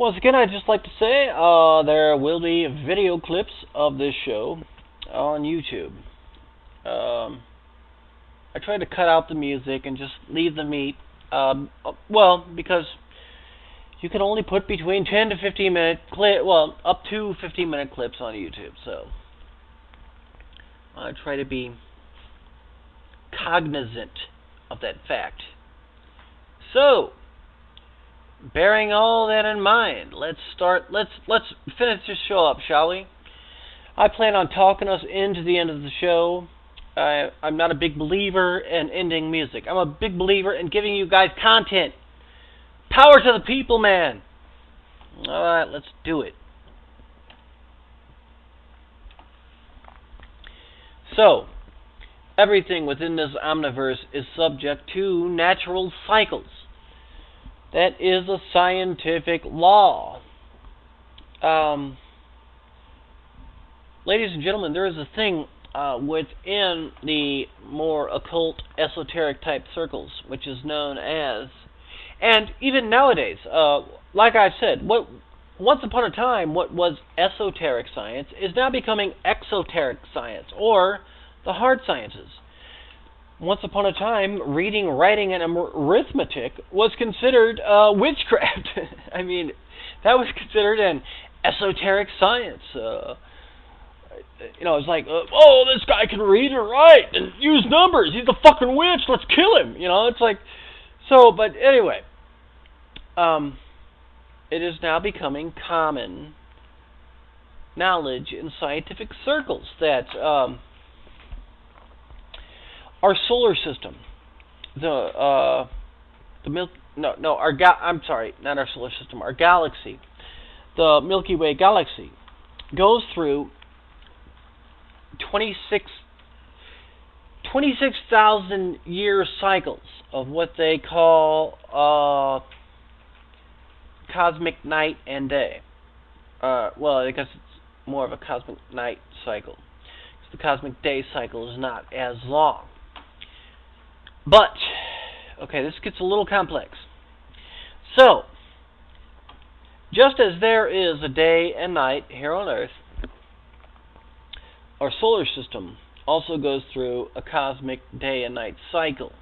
Once again, I'd just like to say there will be video clips of this show on YouTube. I try to cut out the music and just leave the meat. Well, because you can only put between 10 to 15 minute up to 15-minute clips on YouTube. So I try to be cognizant of that fact. So, bearing all that in mind, let's finish this show up, shall we? I plan on talking us into the end of the show. I'm not a big believer in ending music. I'm a big believer in giving you guys content. Power to the people, man. Alright, let's do it. So, everything within this omniverse is subject to natural cycles. That is a scientific law. Ladies and gentlemen, there is a thing within the more occult, esoteric type circles, which is known as, and even nowadays, like I said, once upon a time, what was esoteric science is now becoming exoteric science, or the hard sciences. Once upon a time, reading, writing, and arithmetic was considered witchcraft. I mean, that was considered an esoteric science. It's like, oh, this guy can read and write and use numbers. He's a fucking witch. Let's kill him. It's like, so, but anyway, it is now becoming common knowledge in scientific circles that our solar system, our galaxy, the Milky Way galaxy, goes through 26,000 year cycles of what they call cosmic night and day. Well, I guess it's more of a cosmic night cycle, because the cosmic day cycle is not as long. But, okay, this gets a little complex. So, just as there is a day and night here on Earth, our solar system also goes through a cosmic day and night cycle.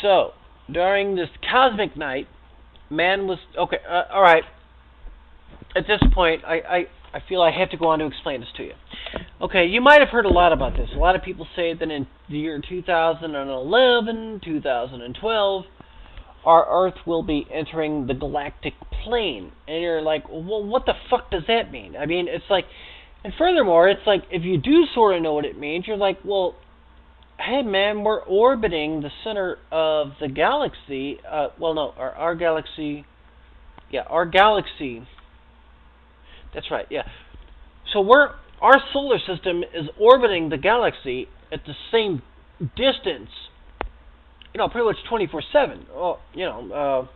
So, during this cosmic night, man was... Okay, alright. At this point, I feel I have to go on to explain this to you. Okay, you might have heard a lot about this. A lot of people say that in the year 2011, 2012, our Earth will be entering the galactic plane. And you're like, well, what the fuck does that mean? I mean, it's like... And furthermore, it's like, if you do sort of know what it means, you're like, well, hey man, we're orbiting the center of the galaxy. Our galaxy. Yeah, our galaxy. That's right, yeah. So our solar system is orbiting the galaxy at the same distance, pretty much 24/7,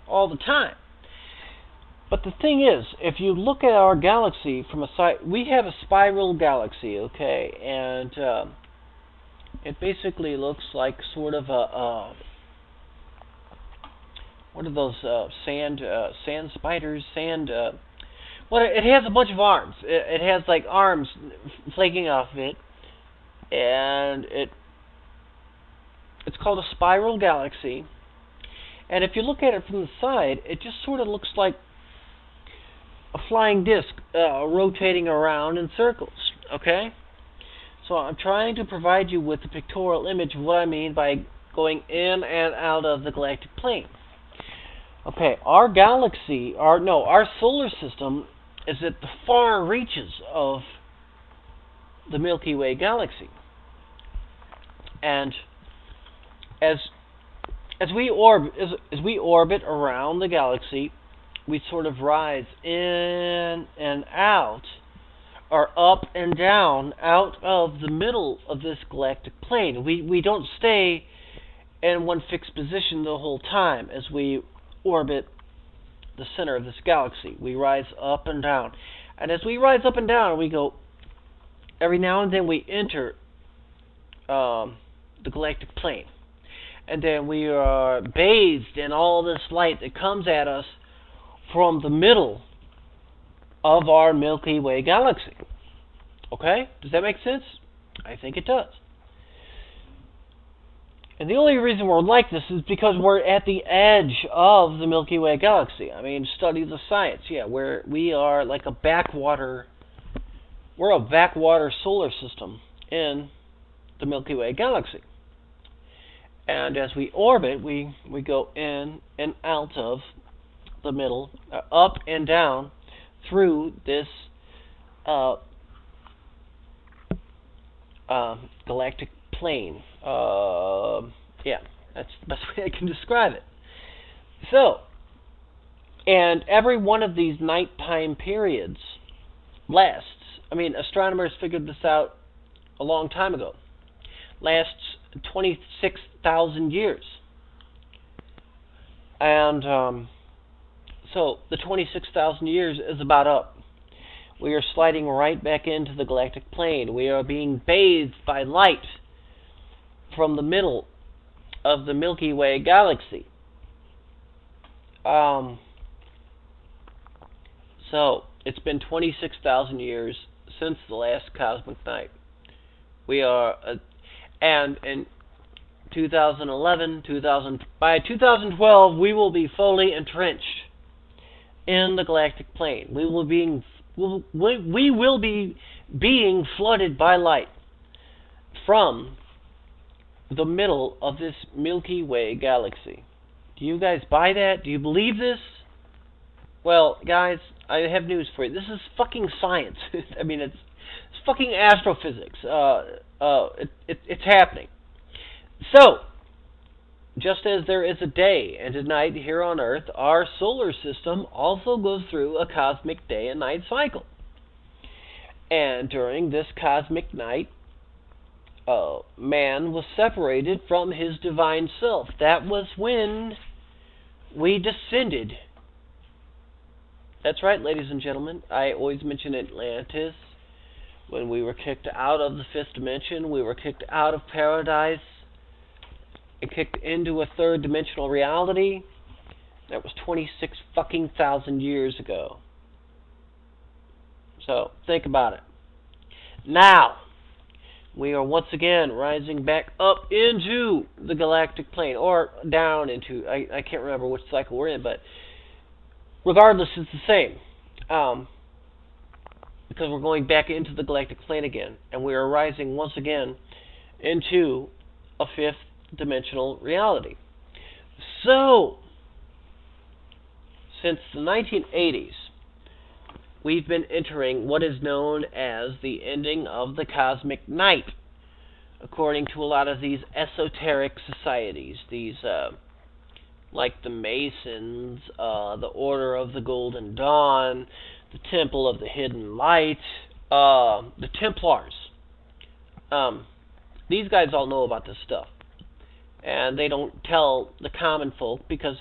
all the time. But the thing is, if you look at our galaxy from a side, we have a spiral galaxy, okay, and it basically looks like sort of a what are those sand spiders? Well, it has a bunch of arms. It has like arms flaking off of it, and it's called a spiral galaxy. And if you look at it from the side, it just sort of looks like a flying disc rotating around in circles, okay? So I'm trying to provide you with a pictorial image of what I mean by going in and out of the galactic plane. Okay, our galaxy, our solar system is at the far reaches of the Milky Way galaxy. And as we orbit around the galaxy, we sort of rise in and out, or up and down, out of the middle of this galactic plane. We don't stay in one fixed position the whole time as we orbit the center of this galaxy. We rise up and down. And as we rise up and down, we go, every now and then we enter the galactic plane. And then we are bathed in all this light that comes at us from the middle of our Milky Way galaxy. Okay? Does that make sense? I think it does. And the only reason we're like this is because we're at the edge of the Milky Way galaxy. I mean, study the science. Yeah, we are like a backwater. We're a backwater solar system in the Milky Way galaxy. And as we orbit, we go in and out of the middle, up and down through this galactic plane. Yeah, that's the best way I can describe it. So, and every one of these nighttime periods lasts, I mean, astronomers figured this out a long time ago, lasts 26,000 years. And so the 26,000 years is about up. We are sliding right back into the galactic plane. We are being bathed by light from the middle of the Milky Way galaxy. So it's been 26,000 years since the last cosmic night. We are, and in 2011, by 2012, we will be fully entrenched in the galactic plane. We will be being flooded by light from the middle of this Milky Way galaxy. Do you guys buy that? Do you believe this? Well, guys, I have news for you. This is fucking science. I mean, it's fucking astrophysics. It's happening. So, just as there is a day and a night here on Earth, our solar system also goes through a cosmic day and night cycle. And during this cosmic night, man was separated from his divine self. That was when we descended. That's right, ladies and gentlemen. I always mention Atlantis. When we were kicked out of the fifth dimension, we were kicked out of paradise and kicked into a third dimensional reality. That was 26 fucking thousand years ago. So, think about it. Now, we are once again rising back up into the galactic plane, or down into, I can't remember which cycle we're in, but regardless, it's the same. Because we're going back into the galactic plane again, and we are rising once again into a fifth dimensional reality. So, since the 1980s, we've been entering what is known as the ending of the cosmic night, according to a lot of these esoteric societies, these like the Masons, the Order of the Golden Dawn, the Temple of the Hidden Light, the Templars. These guys all know about this stuff, and they don't tell the common folk because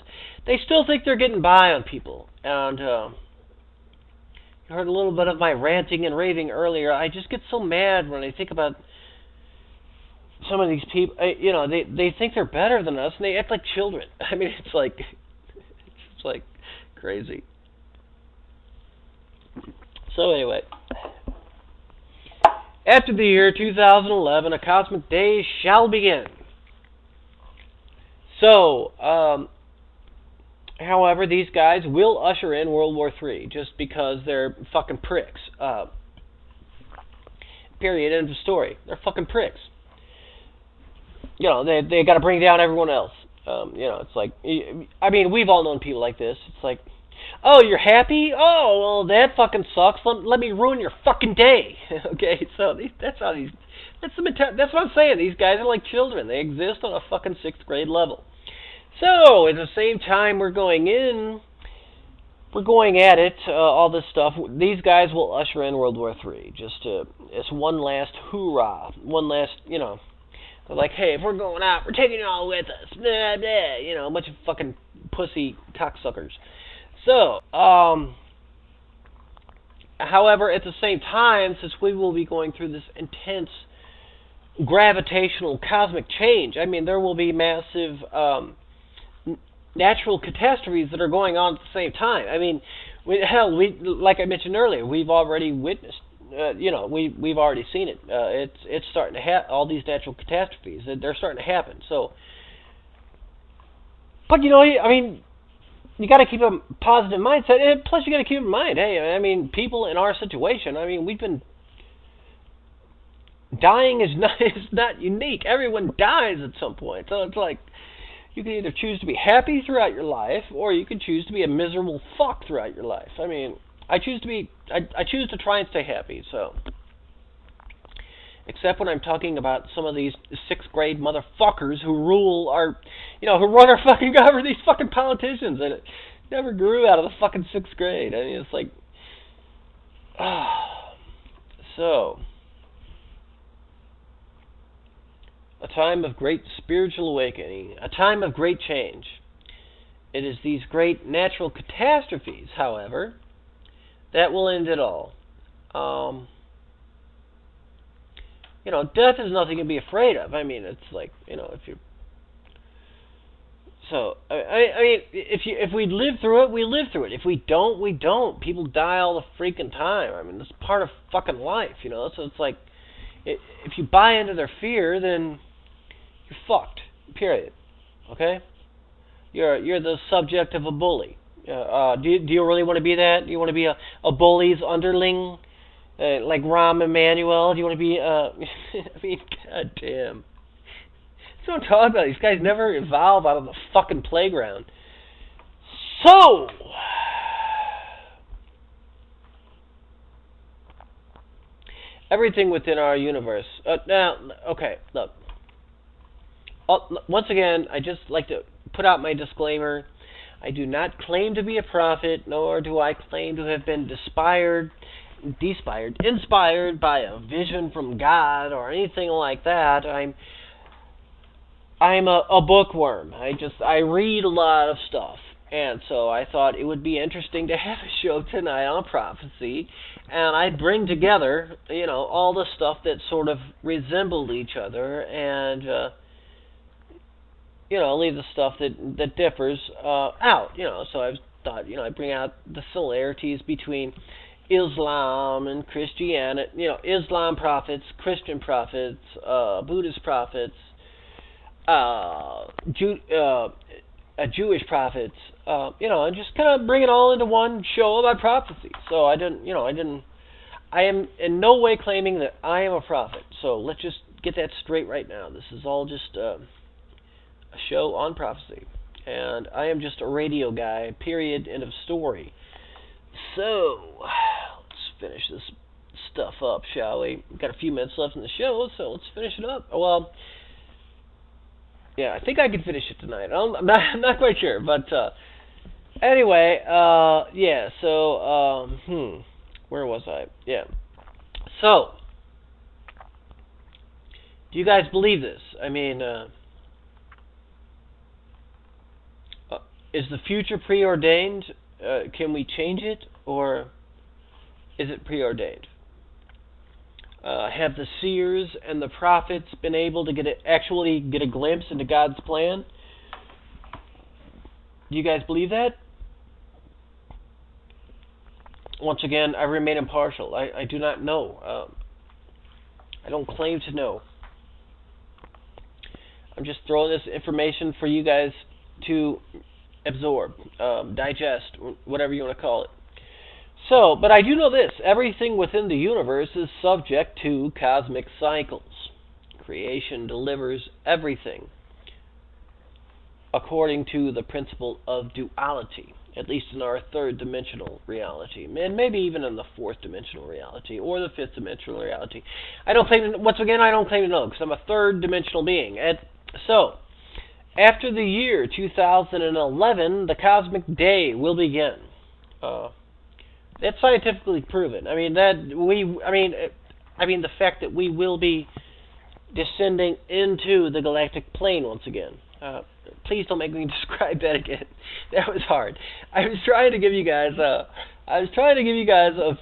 they still think they're getting by on people. And you heard a little bit of my ranting and raving earlier. I just get so mad when I think about some of these people. You know, they think they're better than us, and they act like children. I mean, it's like crazy. So anyway, after the year 2011, a cosmic day shall begin. So, however, these guys will usher in World War III just because they're fucking pricks. Period. End of story. They're fucking pricks. You know, they got to bring down everyone else. You know, it's like, I mean, we've all known people like this. It's like, oh, you're happy? Oh, well, that fucking sucks. Let me ruin your fucking day. Okay, so that's what I'm saying. These guys are like children. They exist on a fucking 6th grade level. So, at the same time we're going at it, all this stuff. These guys will usher in World War III. Just it's one last hoorah. One last, you know, they're like, hey, if we're going out, we're taking it all with us. Blah, blah, you know, a bunch of fucking pussy cocksuckers. So, however, at the same time, since we will be going through this intense gravitational cosmic change, I mean, there will be massive natural catastrophes that are going on at the same time. I mean, like I mentioned earlier, we've already witnessed. We've already seen it. It's starting to happen. All these natural catastrophes, they're starting to happen. So, but I mean, you got to keep a positive mindset, and plus you got to keep in mind, hey, I mean, people in our situation, I mean, we've been dying is not unique. Everyone dies at some point. So it's like you can either choose to be happy throughout your life, or you can choose to be a miserable fuck throughout your life. I mean, I choose to try and stay happy. So, except when I'm talking about some of these sixth grade motherfuckers who rule our, who run our fucking government, these fucking politicians, and it never grew out of the fucking sixth grade. I mean, it's like, so. A time of great spiritual awakening, a time of great change. It is these great natural catastrophes, however, that will end it all. Death is nothing to be afraid of. I mean, it's like, if you. So, I mean, if we live through it, we live through it. If we don't, we don't. People die all the freaking time. I mean, it's part of fucking life, So it's like, if you buy into their fear, then you're fucked. Period. Okay? You're the subject of a bully. Do you really want to be that? Do you want to be a bully's underling, like Rahm Emanuel? Do you want to be? I mean, goddamn. That's what I'm talking about. These guys never evolve out of the fucking playground. So. Everything within our universe. Now, okay, look. Once again, I just like to put out my disclaimer. I do not claim to be a prophet, nor do I claim to have been inspired by a vision from God or anything like that. I'm a bookworm. I read a lot of stuff. And so I thought it would be interesting to have a show tonight on prophecy, and I'd bring together, all the stuff that sort of resembled each other, and leave the stuff that differs out. So I thought, I'd bring out the similarities between Islam and Christianity. Islam prophets, Christian prophets, Buddhist prophets, Jewish prophets, and just kind of bring it all into one show about prophecy. So I am in no way claiming that I am a prophet. So let's just get that straight right now. This is all just a show on prophecy. And I am just a radio guy, period, end of story. So, let's finish this stuff up, shall we? We've got a few minutes left in the show, so let's finish it up. Well, yeah, I think I can finish it tonight. I'm not quite sure, but anyway, yeah. So, where was I? Yeah. So, do you guys believe this? I mean, is the future preordained? Can we change it, or is it preordained? Have the seers and the prophets been able to actually get a glimpse into God's plan? Do you guys believe that? Once again, I remain impartial. I do not know. I don't claim to know. I'm just throwing this information for you guys to absorb, digest, whatever you want to call it. So, but I do know this. Everything within the universe is subject to cosmic cycles. Creation delivers everything according to the principle of duality, at least in our third dimensional reality, and maybe even in the fourth dimensional reality or the fifth dimensional reality. I don't claim to know because I'm a third dimensional being. So, after the year 2011, the cosmic day will begin. That's scientifically proven. I mean the fact that we will be descending into the galactic plane once again. Please don't make me describe that again. That was hard. I was trying to give you guys a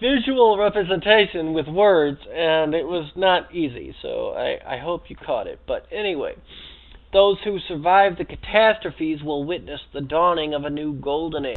visual representation with words, and it was not easy. So I hope you caught it. But anyway, Those who survive the catastrophes will witness the dawning of a new golden age.